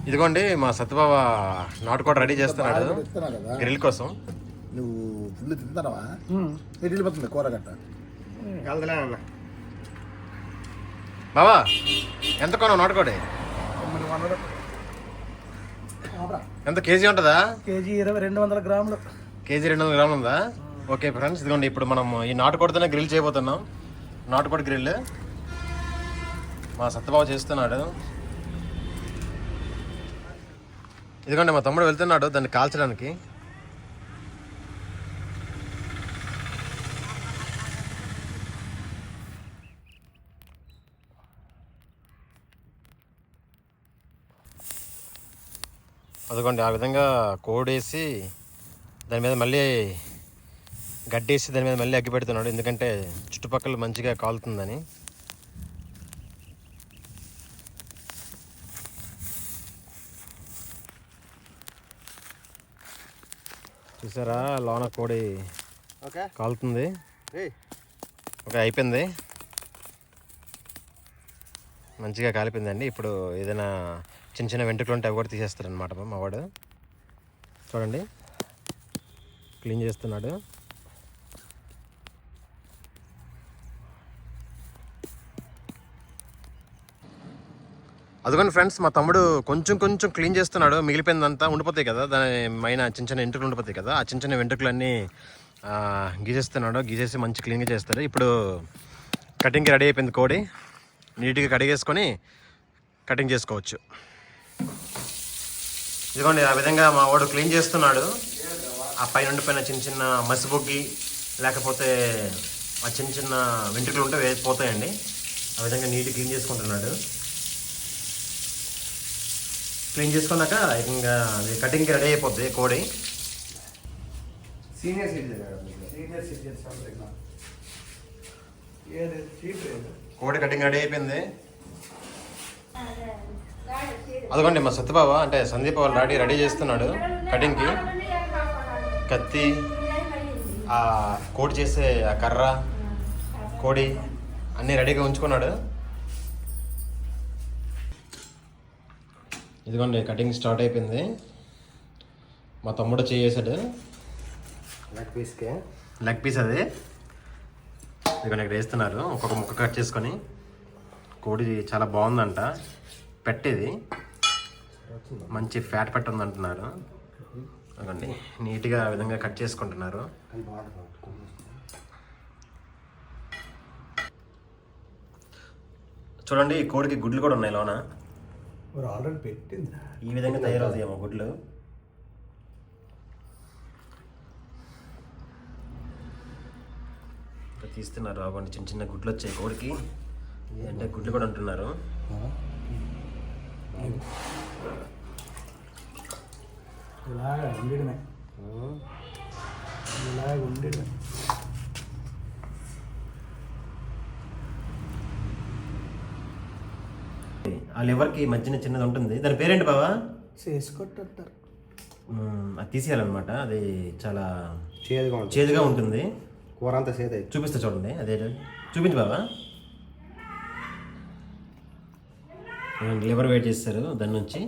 ఇదిగోండి మా సత్యబావ నాటుకోట రెడీ చేస్తున్నాడు గ్రిల్ కోసం. నువ్వు ఫుల్ తింటావా? ఎటు వెళ్ళిపోతుంది కూరగట్ట బావా ఎంత కొన్నావు నాటుకోడి? ఎంత కేజీ ఉంటుందా? కేజీ 200 గ్రాములు. కేజీ 200 గ్రాములు ఉందా? ఓకే ఫ్రెండ్స్, ఇదిగోండి ఇప్పుడు మనం ఈ నాటుకోడితోనే గ్రిల్ చేయబోతున్నాం. నాటుకోడి గ్రిల్ మా సత్యబావ చేస్తున్నాడు. ఇదిగోండి మా తమ్ముడు వెళ్తున్నాడు దాన్ని కాల్చడానికి. అదిగోండి ఆ విధంగా కోడేసి దాని మీద మళ్ళీ గడ్డేసి దాని మీద మళ్ళీ అగ్గి పెడుతున్నాడు, ఎందుకంటే చుట్టుపక్కల మంచిగా కాలుతుందని. చూసారా లోన కోడి కాలుతుంది. ఓకే అయిపోయింది, మంచిగా కాలిపోయిందండి. ఇప్పుడు ఏదైనా చిన్న చిన్న వెంట్రుకలు ఉంటే అవి కూడా తీసేస్తారనమాట మా వాడు. చూడండి క్లీన్ చేస్తున్నాడు. అదిగోండి ఫ్రెండ్స్, మా తమ్ముడు కొంచెం కొంచెం క్లీన్ చేస్తున్నాడు. మిగిలిపోయిందంతా ఉండిపోతాయి కదా, దాని మైన చిన్న చిన్న వెంట్రుకలు ఉండిపోతాయి కదా, ఆ చిన్న చిన్న వెంట్రుకలన్నీ గీసేస్తున్నాడు. గీసేసి మంచి క్లీన్గా చేస్తాడు. ఇప్పుడు కటింగ్కి రెడీ అయిపోయింది కోడి. నీట్గా కడిగేసుకొని కటింగ్ చేసుకోవచ్చు. ఇదిగోండి ఆ విధంగా మా వాడు క్లీన్ చేస్తున్నాడు. ఆ పైన ఉండిపోయిన చిన్న చిన్న మసిబొగ్గి లేకపోతే ఆ చిన్న చిన్న వెంట్రుకలు ఉంటే పోతాయండి. ఆ విధంగా నీట్గా క్లీన్ చేసుకుంటున్నాడు. క్లీన్ చేసుకున్నాక ఇంకా కటింగ్కి రెడీ అయిపోద్ది కోడి. కోడి కటింగ్ రెడీ అయిపోయింది. అదిగోండి మా సత్యబావ అంటే సందీప్ వాళ్ళ డాడీ రెడీ చేస్తున్నాడు కటింగ్కి. కత్తి, ఆ కోడి చేసే ఆ కర్ర, కోడి అన్నీ రెడీగా ఉంచుకున్నాడు. ఇదిగోండి కటింగ్ స్టార్ట్ అయిపోయింది. మా తమ్ముడు చేసాడు లెగ్ పీస్ అది. ఇదిగోండి ఇక్కడ వేస్తున్నారు. ఒక్కొక్క ముక్క కట్ చేసుకొని. కోడి చాలా బాగుందంట, పెట్టేది మంచి ఫ్యాట్ పట్టు ఉంది అంటున్నారు. అదండి నీట్గా ఆ విధంగా కట్ చేసుకుంటున్నారు. చూడండి ఈ కోడికి గుడ్లు కూడా ఉన్నాయి లోన. ఆల్రెడీ పెట్టింది. ఈ విధంగా తయారవుతాయేమో గుడ్లు. తీస్తున్నారు. అవ్వండి చిన్న చిన్న గుడ్లు వచ్చాయి కోడికి, అంటే గుడ్లు కూడా అంటున్నారు. ఇలాగా ఉండడమే, ఇలాగ ఉండడమే. ఆ లివర్కి మధ్యన చిన్నది ఉంటుంది, దాని పేరేంటి బావా? చేసుకొట్టారు. అది తీసేయాలన్నమాట. అది చాలా చేదుగా చేదుగా ఉంటుంది. కూర అంతా చేదు. చూపిస్తా చూడండి. అదే చూపించు బావా. లివర్ వెయిట్ చేస్తారు దాని నుంచి.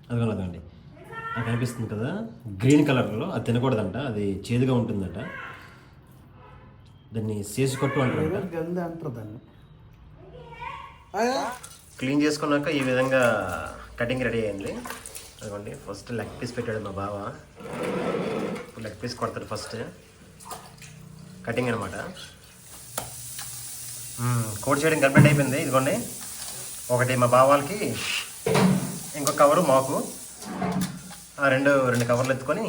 అదిగోండి అది కనిపిస్తుంది కదా గ్రీన్ కలర్లో, అది తినకూడదంట, అది చేదుగా ఉంటుందట. దాన్ని చేసికొట్టు అంటారు. దాన్ని క్లీన్ చేసుకున్నాక ఈ విధంగా కటింగ్ రెడీ అయింది. అదిగోండి ఫస్ట్ లెగ్ పీస్ పెట్టాడు మా బావ. లెగ్ పీస్ కొడతాడు ఫస్ట్, కటింగ్ అనమాట. కోడి చేయడం కంప్లీట్ అయిపోయింది. ఇదిగోండి ఒకటి మా బావాలకి, ఇంకొక కవరు మాకు. రెండు కవర్లు ఎత్తుకొని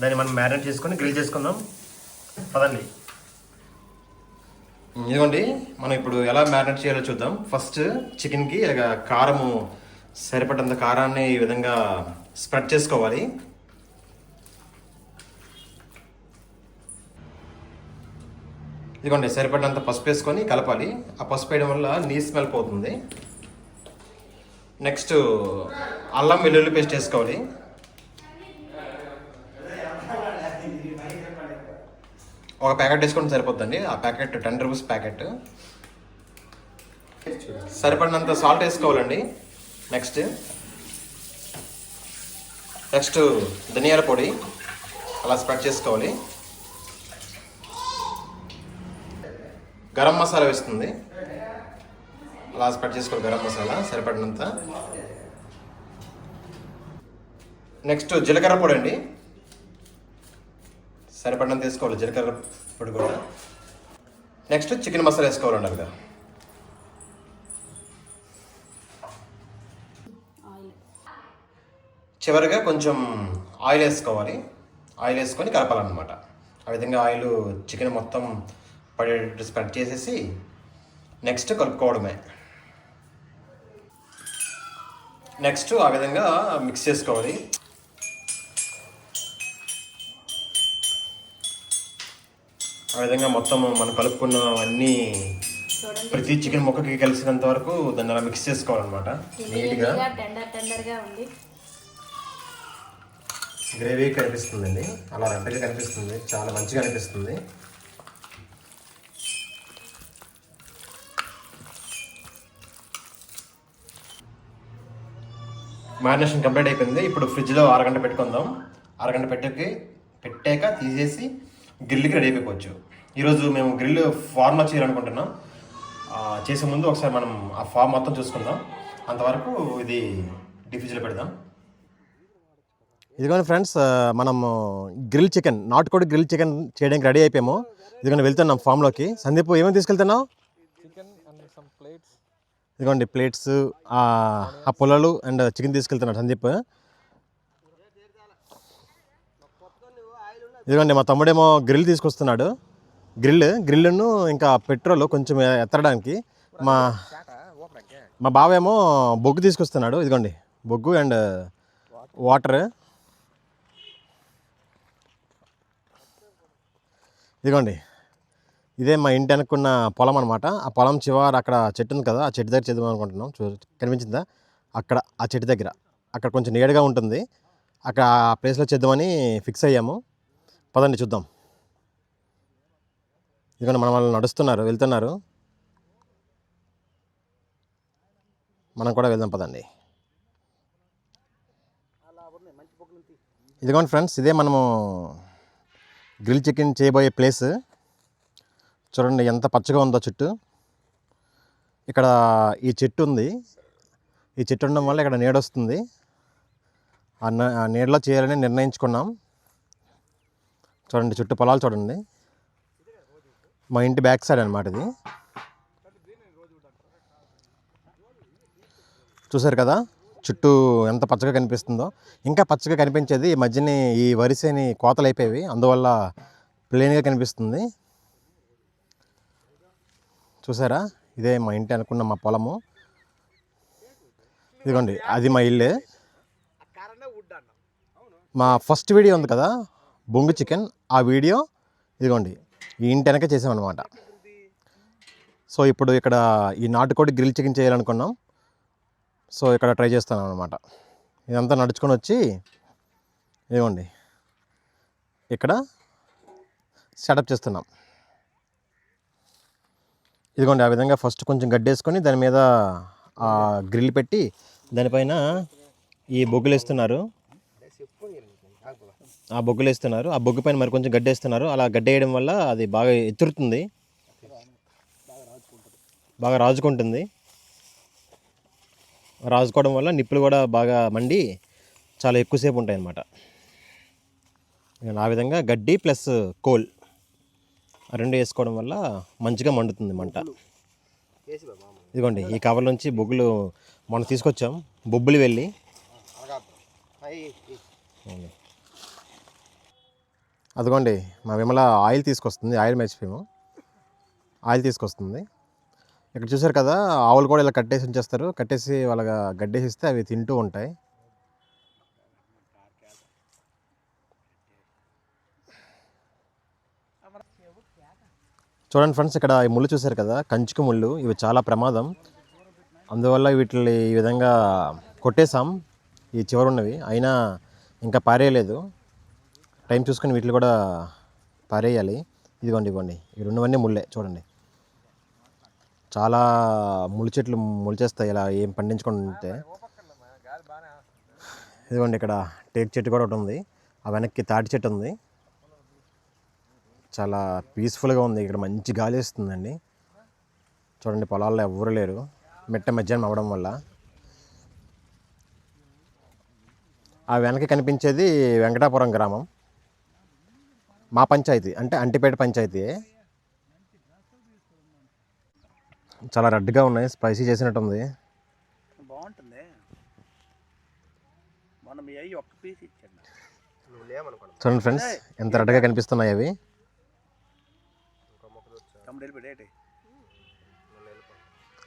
దాన్ని మనం మ్యారినేట్ చేసుకొని గ్రిల్ చేసుకుందాం పదండి. ఇదిగోండి మనం ఇప్పుడు ఎలా మ్యారినేట్ చేయాలో చూద్దాం. ఫస్ట్ చికెన్కి ఇలాగ కారము సరిపడంత కారాన్ని ఈ విధంగా స్ప్రెడ్ చేసుకోవాలి. ఇదిగోండి సరిపడినంత పసుపు వేసుకొని కలపాలి. ఆ పసుపు వేయడం వల్ల నీసు స్మెల్ పోతుంది. నెక్స్ట్ అల్లం వెల్లుల్లి పేస్ట్ వేసుకోవాలి. ఒక ప్యాకెట్ వేసుకుంటే సరిపోద్దండి. ఆ ప్యాకెట్ 10 రూపీస్ ప్యాకెట్. సరిపడినంత సాల్ట్ వేసుకోవాలండి. నెక్స్ట్ ధనియాల పొడి అలా స్ప్రెడ్ చేసుకోవాలి. గరం మసాలా వేస్తుంది, అలా స్ప్రెడ్ చేసుకోవాలి. గరం మసాలా సరిపడినంత. నెక్స్ట్ జీలకర్ర పొడి అండి, సరిపడినంత వేసుకోవాలి జీలకర్ర పొడి కూడా. నెక్స్ట్ చికెన్ మసాలా వేసుకోవాలండి అదిగా. చివరిగా కొంచెం ఆయిల్ వేసుకోవాలి. ఆయిల్ వేసుకొని కలపాలన్నమాట. ఆ విధంగా ఆయిల్ చికెన్ మొత్తం పడేటట్టు స్ప్రెడ్ చేసేసి నెక్స్ట్ కలుపుకోవడమే. నెక్స్ట్ ఆ విధంగా మిక్స్ చేసుకోవాలి. ఆ విధంగా మొత్తం మనం కలుపుకున్నవన్నీ ప్రతి చికెన్ ముక్కకి కలిసినంత వరకు దాన్ని అలా మిక్స్ చేసుకోవాలన్నమాట. నీట్గా గ్రేవీ కనిపిస్తుందండి, అలా రెడ్గా కనిపిస్తుంది, చాలా మంచిగా అనిపిస్తుంది. మ్యారినేషన్ కంప్లీట్ అయిపోయింది. ఇప్పుడు ఫ్రిడ్జ్లో అరగంట పెట్టుకుందాం. అరగంట పెట్టాక తీసేసి గ్రిల్కి రెడీ అయిపోవచ్చు. ఈరోజు మేము గ్రిల్ ఫార్మ్లో చేయాలనుకుంటున్నాం. చేసే ముందు ఒకసారి మనం ఆ ఫామ్ మొత్తం చూసుకుందాం. అంతవరకు ఇది ఫ్రిడ్జ్లో పెడదాం. ఇదిగోండి ఫ్రెండ్స్, మనం గ్రిల్ చికెన్, నాటుకోడి గ్రిల్ చికెన్ చేయడానికి రెడీ అయిపోయాము. ఇదిగోండి వెళ్తున్నాం ఫామ్లోకి. సందీప్ ఏమేమి తీసుకెళ్తున్నావు? ఇదిగోండి ప్లేట్స్, ఆ పొలాలు అండ్ చికెన్ తీసుకెళ్తున్నాడు సందీప్. ఇదిగోండి మా తమ్ముడేమో గ్రిల్ తీసుకొస్తున్నాడు. గ్రిల్ను ఇంకా పెట్రోల్ కొంచెం ఎత్తడానికి. మా బావేమో బొగ్గు తీసుకొస్తున్నాడు. ఇదిగోండి బొగ్గు అండ్ వాటర్. ఇదిగోండి ఇదే మా ఇంటి అనుకున్న పొలం అనమాట. ఆ పొలం చివర అక్కడ చెట్టు ఉంది కదా, ఆ చెట్టు దగ్గర చేద్దాం అనుకుంటున్నాం. కనిపించిందా? అక్కడ ఆ చెట్టు దగ్గర, అక్కడ కొంచెం నీడగా ఉంటుంది. అక్కడ ఆ ప్లేస్లో చేద్దామని ఫిక్స్ అయ్యాము. పదండి చూద్దాం. ఇదిగోండి మన వాళ్ళు నడుస్తున్నారు, వెళ్తున్నారు. మనం కూడా వెళ్దాం పదండి. ఇదిగోండి ఫ్రెండ్స్, ఇదే మనము గ్రిల్ చికెన్ చేయబోయే ప్లేస్. చూడండి ఎంత పచ్చగా ఉందో చుట్టూ. ఇక్కడ ఈ చెట్టు ఉంది. ఈ చెట్టు ఉండడం వల్ల ఇక్కడ నీడ వస్తుంది. ఆ నీడలో చేయాలని నిర్ణయించుకున్నాం. చూడండి చుట్టూ పొలాలు చూడండి. మా ఇంటి బ్యాక్ సైడ్ అనమాట ఇది. చూసారు కదా చుట్టూ ఎంత పచ్చగా కనిపిస్తుందో. ఇంకా పచ్చగా కనిపించేది ఈ మధ్యని ఈ వరిసేని కోతలు అయిపోయేవి, అందువల్ల ప్లెయిన్గా కనిపిస్తుంది. చూసారా, ఇదే మా ఇంటి అనుకున్న మా పొలము. ఇదిగోండి అది మా ఇల్లే. మా ఫస్ట్ వీడియో ఉంది కదా బొంగు చికెన్, ఆ వీడియో ఇదిగోండి ఈ ఇంటి వెనక చేసామన్నమాట. సో ఇప్పుడు ఇక్కడ ఈ నాటుకోడి గ్రిల్ చికెన్ చేయాలనుకున్నాం. సో ఇక్కడ ట్రై చేస్తాను అనమాట. ఇదంతా నడుచుకొని వచ్చి ఇదిగోండి ఇక్కడ సెటప్ చేస్తున్నాం. ఇదిగోండి ఆ విధంగా ఫస్ట్ కొంచెం గడ్డేసుకొని దాని మీద ఆ గ్రిల్ పెట్టి దానిపైన ఈ బొగ్గులు వేస్తున్నారు. ఆ బొగ్గు పైన మరి కొంచెం గడ్డేస్తున్నారు. అలా గడ్డేయడం వల్ల అది బాగా ఎత్తురుతుంది, బాగా రాజుకుంటుంది. రాజుకోవడం వల్ల నిప్పులు కూడా బాగా మండి చాలా ఎక్కువసేపు ఉంటాయి అన్నమాట. ఆ విధంగా గడ్డి ప్లస్ కోల్ రెండు వేసుకోవడం వల్ల మంచిగా మండుతుంది మంట. ఇదిగోండి ఈ కవర్ నుంచి బొగ్గులు మనం తీసుకొచ్చాం, బొబ్బులు వెళ్ళి. అదిగోండి మా విమల ఆయిల్ తీసుకొస్తుంది. ఆయిల్ మర్చిపోయాము, ఆయిల్ తీసుకొస్తుంది. ఇక్కడ చూసారు కదా ఆవులు కూడా ఇలా కట్టేసి ఉంచేస్తారు. కట్టేసి వాళ్ళగా గడ్డేసి ఇస్తే అవి తింటూ ఉంటాయి. చూడండి ఫ్రెండ్స్, ఇక్కడ ఈ ముళ్ళు చూసారు కదా, కంచుకు ముళ్ళు. ఇవి చాలా ప్రమాదం. అందువల్ల వీటిని ఈ విధంగా కొట్టేసాం, ఈ చివరి ఉన్నవి. అయినా ఇంకా పారేయలేదు. టైం చూసుకొని వీటిని కూడా పారేయాలి. ఇదిగోండి ఈ రెండువన్నీ ముళ్ళే. చూడండి చాలా ముళ్ళు చెట్లు ముళ్ళేస్తాయి ఇలా ఏం పండించుకుంటే. ఇదిగోండి ఇక్కడ టేక్ చెట్టు కూడా ఒకటి ఉంది, ఆ వెనక్కి తాటి చెట్టు ఉంది. చాలా పీస్ఫుల్గా ఉంది, ఇక్కడ మంచి గాలి వస్తుందండి. చూడండి పొలాల్లో ఎవ్వరు లేరు, మిట్ట మధ్యాహ్నం అవ్వడం వల్ల. ఆ వెనక కనిపించేది వెంకటాపురం గ్రామం, మా పంచాయతీ, అంటే అంటిపేట పంచాయతీ. చాలా రెడ్గా ఉన్నాయి, స్పైసీ చేసినట్టుంది. బాగుంటుంది. మనం అయ్యి ఒక్క పీస్ ఇచ్చాను. చూడండి ఫ్రెండ్స్ ఎంత రెడ్గా కనిపిస్తున్నాయి అవి.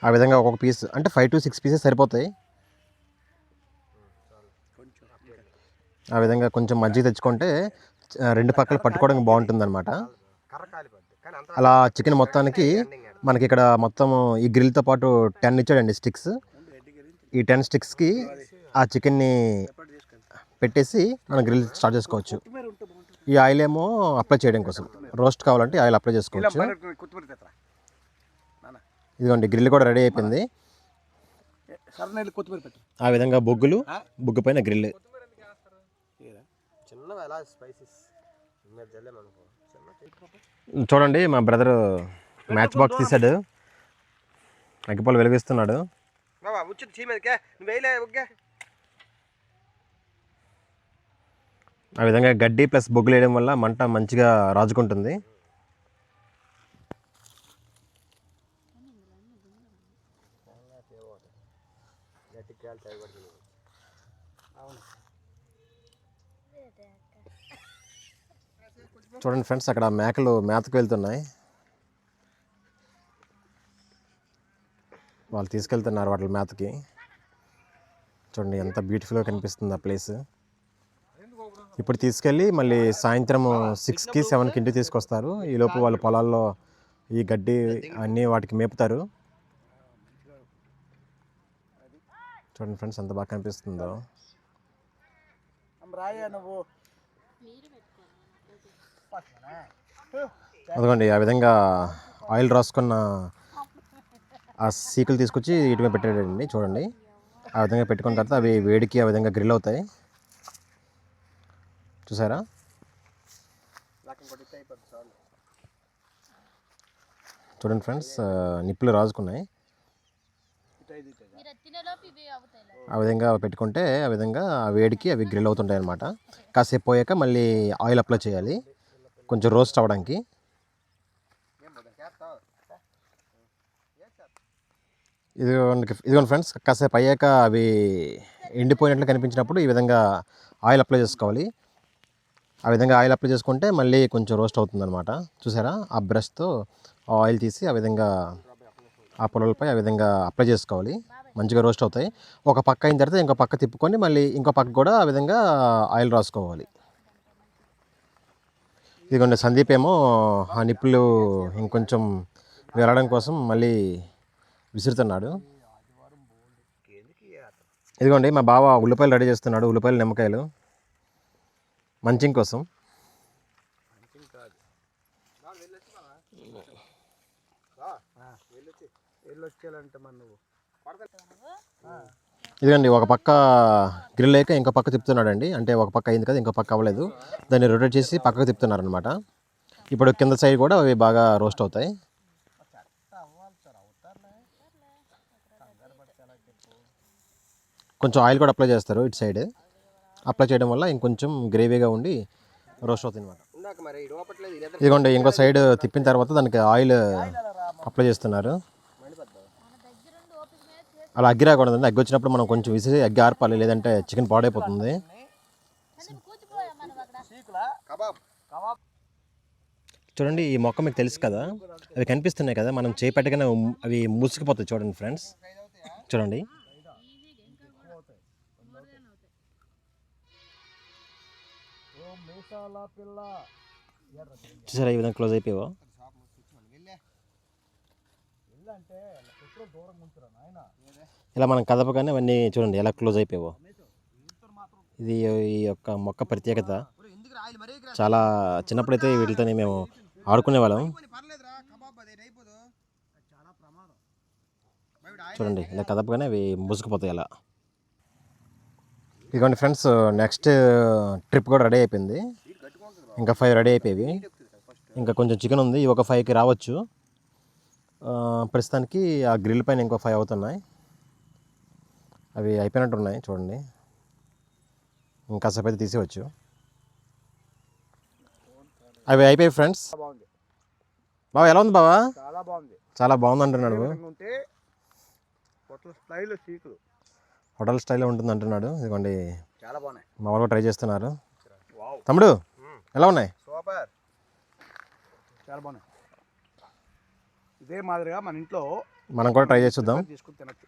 ఆ విధంగా ఒక్కొక్క పీస్ అంటే 5 to 6 పీసెస్ సరిపోతాయి. ఆ విధంగా కొంచెం మజ్జిగ తెచ్చుకుంటే రెండు పక్కలు పట్టుకోవడానికి బాగుంటుంది అనమాట. అలా చికెన్ మొత్తానికి మనకి ఇక్కడ మొత్తం ఈ గ్రిల్తో పాటు 10 ఇచ్చాడండి స్టిక్స్. ఈ 10 స్టిక్స్కి ఆ చికెన్ని పెట్టేసి మనం గ్రిల్ స్టార్ట్ చేసుకోవచ్చు. ఈ ఆయిల్ ఏమో అప్లై చేయడం కోసం, రోస్ట్ కావాలంటే ఆయిల్ అప్లై చేసుకోవచ్చు. ఇదిగోండి గ్రిల్ కూడా రెడీ అయిపోయింది. ఆ విధంగా బొగ్గు పైన గ్రిల్. చూడండి మా బ్రదరు మ్యాచ్ బాక్స్ తీసాడు, అగ్గిపాలు వెలిగిస్తున్నాడు. ఆ విధంగా గడ్డి ప్లస్ బొగ్గులు వేయడం వల్ల మంట మంచిగా రాజుకుంటుంది. చూడండి ఫ్రెండ్స్ అక్కడ మేకలు మేతకు వెళ్తున్నాయి, వాళ్ళు తీసుకెళ్తున్నారు వాటి మేతకి. చూడండి ఎంత బ్యూటిఫుల్గా కనిపిస్తుంది ఆ ప్లేస్. ఇప్పుడు తీసుకెళ్ళి మళ్ళీ సాయంత్రం 6కి 7కి ఇంటికి తీసుకొస్తారు. ఈలోపు వాళ్ళు పొలాల్లో ఈ గడ్డి అన్నీ వాటికి మేపుతారు. చూడండి ఫ్రెండ్స్ ఎంత బాగా కనిపిస్తుందో. అదిగోండి ఆ విధంగా ఆయిల్ రాసుకున్న ఆ సీకులు తీసుకొచ్చి వీటి మీద పెట్టాడండి. చూడండి ఆ విధంగా పెట్టుకున్న తర్వాత అవి వేడికి ఆ విధంగా గ్రిల్ అవుతాయి. చూసారా? చూడండి ఫ్రెండ్స్ నిప్పులు రాజుకున్నాయి. ఆ విధంగా పెట్టుకుంటే ఆ విధంగా ఆ వేడికి అవి గ్రిల్ అవుతుంటాయి అన్నమాట. కాసేపు పోయాక మళ్ళీ ఆయిల్ అప్లై చేయాలి కొంచెం రోస్ట్ అవ్వడానికి. ఇదిగోండి ఫ్రెండ్స్ కాసేపు అయ్యాక అవి ఎండిపోయినట్లు కనిపించినప్పుడు ఈ విధంగా ఆయిల్ అప్లై చేసుకోవాలి. ఆ విధంగా ఆయిల్ అప్లై చేసుకుంటే మళ్ళీ కొంచెం రోస్ట్ అవుతుంది అనమాట. చూసారా? ఆ బ్రష్తో ఆయిల్ తీసి ఆ విధంగా ఆ పొలాలపై ఆ విధంగా అప్లై చేసుకోవాలి, మంచిగా రోస్ట్ అవుతాయి. ఒక పక్క అయిన తర్వాత ఇంకో పక్క తిప్పుకొని మళ్ళీ ఇంకో పక్క కూడా ఆ విధంగా ఆయిల్ రాసుకోవాలి. ఇదిగోండి సందీప్ ఏమో ఆ నిప్పులు ఇంకొంచెం వెళ్ళడం కోసం మళ్ళీ విసురుతున్నాడు. ఇదిగోండి మా బావ ఉల్లిపాయలు రెడీ చేస్తున్నాడు, ఉల్లిపాయలు నిమ్మకాయలు మంచింగ్ కోసం. ఇదిగోండి ఒక పక్క గ్రిల్ అయ్యాక ఇంకో పక్క తిప్పుతున్నాడు అండి. అంటే ఒక పక్క అయింది కదా, ఇంకో పక్క అవ్వలేదు, దాన్ని రొటేట్ చేసి పక్కకు తిప్పుతున్నారు అనమాట. ఇప్పుడు కింద సైడ్ కూడా అవి బాగా రోస్ట్ అవుతాయి. కొంచెం ఆయిల్ కూడా అప్లై చేస్తారు ఇటు సైడ్. అప్లై చేయడం వల్ల ఇంకొంచెం గ్రేవీగా ఉండి రోస్ట్ అవుతుంది అనమాట. ఇదిగోండి ఇంకో సైడ్ తిప్పిన తర్వాత దానికి ఆయిల్ అప్లై చేస్తున్నారు. అలా అగ్గి రాకూడదండి, అగ్గి వచ్చినప్పుడు మనం కొంచెం విసిరి అగ్గి ఆర్పాలి, లేదంటే చికెన్ పాడైపోతుంది. చూడండి ఈ మొక్క మీకు తెలుసు కదా, అవి కనిపిస్తున్నాయి కదా, మనం చేపట్టగానే అవి మూసుకుపోతాయి. చూడండి ఫ్రెండ్స్, చూడండి చూసారా ఈ విధంగా క్లోజ్ అయిపోయావా. ఇలా మనం కదపగానే అవన్నీ చూడండి ఎలా క్లోజ్ అయిపోయావో. ఇది ఈ యొక్క మొక్క ప్రత్యేకత. చాలా చిన్నప్పుడైతే వీటితోనే మేము ఆడుకునే వాళ్ళం. చూడండి ఇలా కదపగానే అవి మూసుకుపోతాయి. అలా ఇదిగోండి ఫ్రెండ్స్, నెక్స్ట్ ట్రిప్ కూడా రెడీ అయిపోయింది. ఇంకా 5 రెడీ అయిపోయేవి. ఇంకా కొంచెం చికెన్ ఉంది, ఒక 5కి రావచ్చు. ప్రస్తుతానికి ఆ గ్రిల్ పైన ఇంకో 5 అవుతున్నాయి. అవి అయిపోయినట్టు ఉన్నాయి చూడండి. ఇంకా సేపు అయితే తీసేవచ్చు. అవి అయిపోయాయి ఫ్రెండ్స్. బావ ఎలా ఉంది బావా? చాలా బాగుంది. చాలా బాగుంది అంటున్నాడు. హోటల్ స్టైల్లో ఉంటుంది అంటున్నాడు. ఇదిగోండి చాలా బాగున్నాయి. మా వాళ్ళు ట్రై చేస్తున్నారు. తమ్ముడు ఎలా ఉన్నాయి? సూపర్, చాలా బాగున్నాయి. ఇదే మాదిరిగా మన ఇంట్లో మనం కూడా ట్రై చేసి చూద్దాం. తీసుకుని తినచ్చు.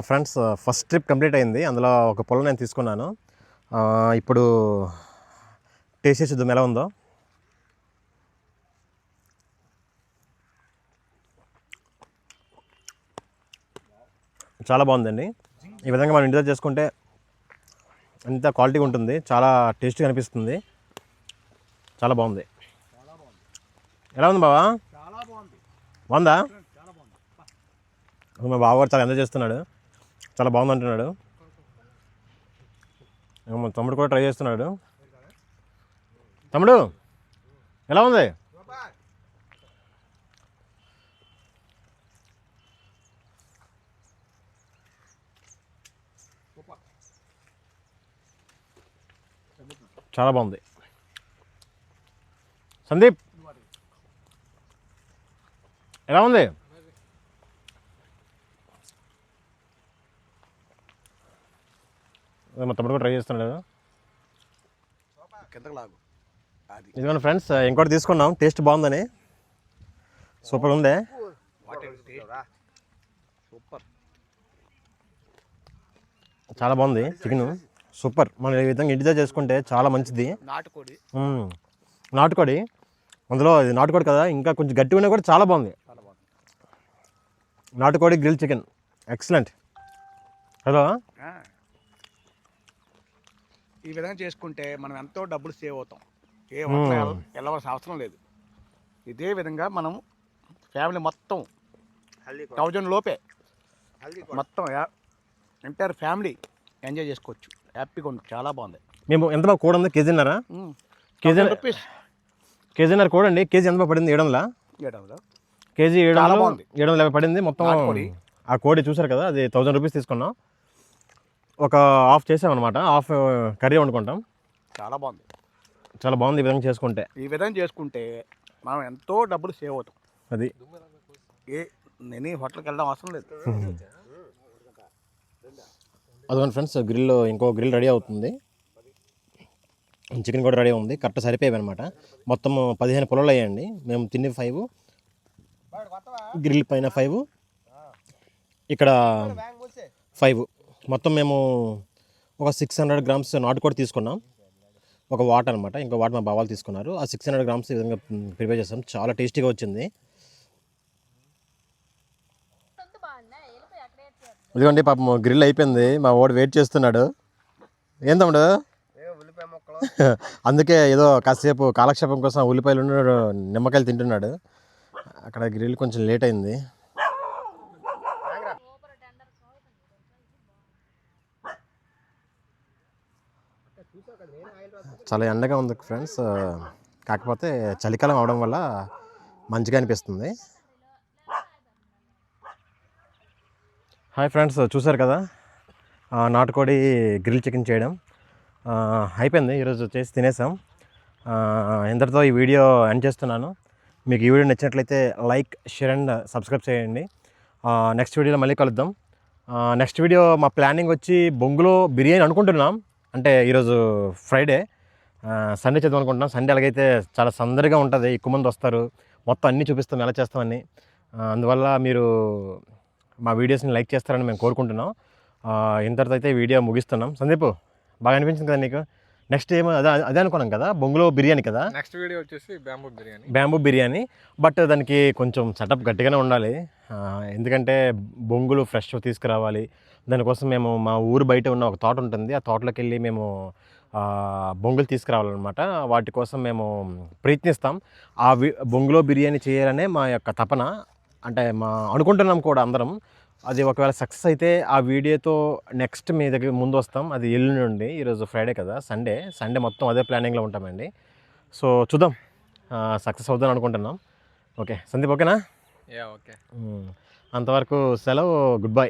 ఫ్రెండ్స్, ఫస్ట్ ట్రిప్ కంప్లీట్ అయింది. అందులో ఒక పొలం నేను తీసుకున్నాను. ఇప్పుడు టేస్ట్ చేసి చూద్దాం ఎలా ఉందో. చాలా బాగుందండి. ఈ విధంగా మనం ఇంటి దగ్గర చేసుకుంటే అంత క్వాలిటీగా ఉంటుంది. చాలా టేస్టీగా అనిపిస్తుంది. చాలా బాగుంది. ఎలా ఉంది బావా? బాగుందా? మా బావ కూడా చాలా ఎంజాయ్ చేస్తున్నాడు. చాలా బాగుంది అంటున్నాడు. మా తమ్ముడు కూడా ట్రై చేస్తున్నాడు. తమ్ముడు ఎలా ఉంది? చాలా బాగుంది. సందీప్ ఎలా ఉంది? మా తమ్ముడు కూడా ట్రై చేస్తున్నాడు. ఇదిగోండి ఫ్రెండ్స్, ఇంకోటి తీసుకున్నాం. టేస్ట్ బాగుందని. సూపర్ ఉంది. చాలా బాగుంది చికెన్. సూపర్. మనం ఈ విధంగా ఇంటి దగ్గర చేసుకుంటే చాలా మంచిది. నాటుకోడి, అందులో ఇది నాటుకోడి కదా, ఇంకా కొంచెం గట్టిగా ఉన్నా కూడా చాలా బాగుంది. నాటుకోడి గ్రిల్ చికెన్ ఎక్సలెంట్ కదా. ఈ విధంగా చేసుకుంటే మనం ఎంతో డబ్బులు సేవ్ అవుతాం. ఏ హోటల్ వెళ్ళవలసిన అవసరం లేదు. ఇదే విధంగా మనం ఫ్యామిలీ మొత్తం 1000 లోపే మొత్తం ఎంటైర్ ఫ్యామిలీ ఎంజాయ్ చేసుకోవచ్చు. హ్యాపీగా ఉంది. చాలా బాగుంది. మేము ఎంత బాగా కూడా ఉంది? కేజీన్నర. కేజీన్నర కూడా అండి. కేజీ ఎంత పడింది? 700. కేజీ 750 పడింది మొత్తం. ఆ కోడి చూసారు కదా, అది 1000 రూపీస్ తీసుకున్నాం. ఒక హాఫ్ చేసామన్నమాట. హాఫ్ కర్రీ వండుకుంటాం. చాలా బాగుంది. చాలా బాగుంది. ఈ విధంగా చేసుకుంటే మనం ఎంతో డబ్బులు సేవ్ అవుతాం. అది నేను హోటల్కి వెళ్ళడం అవసరం లేదు. అదిగోండి ఫ్రెండ్స్, గ్రిల్ ఇంకో గ్రిల్ రెడీ అవుతుంది. చికెన్ కూడా రెడీ ఉంది. కరెక్ట్ సరిపోయాయి అనమాట. మొత్తం 15 పొలాలు అయ్యాయండి. మేము తినే 5, గ్రిల్ పైన 5, ఇక్కడ 5, మొత్తం మేము ఒక 600 గ్రామ్స్ నాటుకోడి తీసుకున్నాం. ఒక వాట్ అనమాట. ఇంకో వాట్ మా బావాలు తీసుకున్నారు. ఆ 600 గ్రామ్స్ ఈ విధంగా ప్రిపేర్ చేస్తాం. చాలా టేస్టీగా వచ్చింది. ఇదిగోండి పాపం గ్రిల్ అయిపోయింది. మా వాడు వెయిట్ చేస్తున్నాడు. ఏం తమ్ముడు? అందుకే ఏదో కాసేపు కాలక్షేపం కోసం ఉల్లిపాయలు నిమ్మకాయలు తింటున్నాడు. అక్కడ గ్రిల్ కొంచెం లేట్ అయింది. చాలా ఎండగా ఉంది ఫ్రెండ్స్. కాకపోతే చలికాలం అవడం వల్ల మంచిగా అనిపిస్తుంది. హాయ్ ఫ్రెండ్స్, చూసారు కదా నాటుకోడి గ్రిల్ చికెన్ చేయడం అయిపోయింది. ఈరోజు చేసి తినేసాం. ఇంతటితో ఈ వీడియో ఎండ్ చేస్తున్నాను. మీకు ఈ వీడియో నచ్చినట్లయితే లైక్, షేర్ అండ్ సబ్స్క్రైబ్ చేయండి. నెక్స్ట్ వీడియోలో మళ్ళీ కలుద్దాం. నెక్స్ట్ వీడియో మా ప్లానింగ్ వచ్చి బొంగులో బిర్యానీ అనుకుంటున్నాం. అంటే ఈరోజు ఫ్రైడే, సండే చేద్దాం అనుకుంటున్నాం. సండే అలాగైతే చాలా సందడిగా ఉంటుంది. ఎక్కువ మంది వస్తారు. మొత్తం అన్నీ చూపిస్తాం ఎలా చేస్తామని. అందువల్ల మీరు మా వీడియోస్ని లైక్ చేస్తారని మేము కోరుకుంటున్నాం. ఇంతటితో అయితే వీడియో ముగిస్తున్నాం. సందీప్ బాగా అనిపించింది కదా నీకు? నెక్స్ట్ ఏమో అదే అనుకున్నాం కదా, బొంగులో బిర్యానీ కదా. నెక్స్ట్ వీడియో వచ్చేసి బ్యాంబూ బిర్యానీ. బట్ దానికి కొంచెం సెటప్ గట్టిగానే ఉండాలి. ఎందుకంటే బొంగులు ఫ్రెష్ తీసుకురావాలి. దానికోసం మేము మా ఊరు బయట ఉన్న ఒక తోట ఉంటుంది. ఆ తోటలోకి వెళ్ళి మేము బొంగులు తీసుకురావాలన్నమాట. వాటి కోసం మేము ప్రయత్నిస్తాం. బొంగులో బిర్యానీ చేయాలనే మా యొక్క తపన. అంటే అనుకుంటున్నాం కూడా అందరం. అది ఒకవేళ సక్సెస్ అయితే ఆ వీడియోతో నెక్స్ట్ మీ దగ్గర ముందు వస్తాం. అది ఎల్లుండి నుండి, ఈరోజు ఫ్రైడే కదా, సండే మొత్తం అదే ప్లానింగ్లో ఉంటామండి. సో చూద్దాం, సక్సెస్ అవుద్దని అనుకుంటున్నాం. ఓకే సందీప్, ఓకేనా? ఓకే. అంతవరకు సెలవు, గుడ్ బై.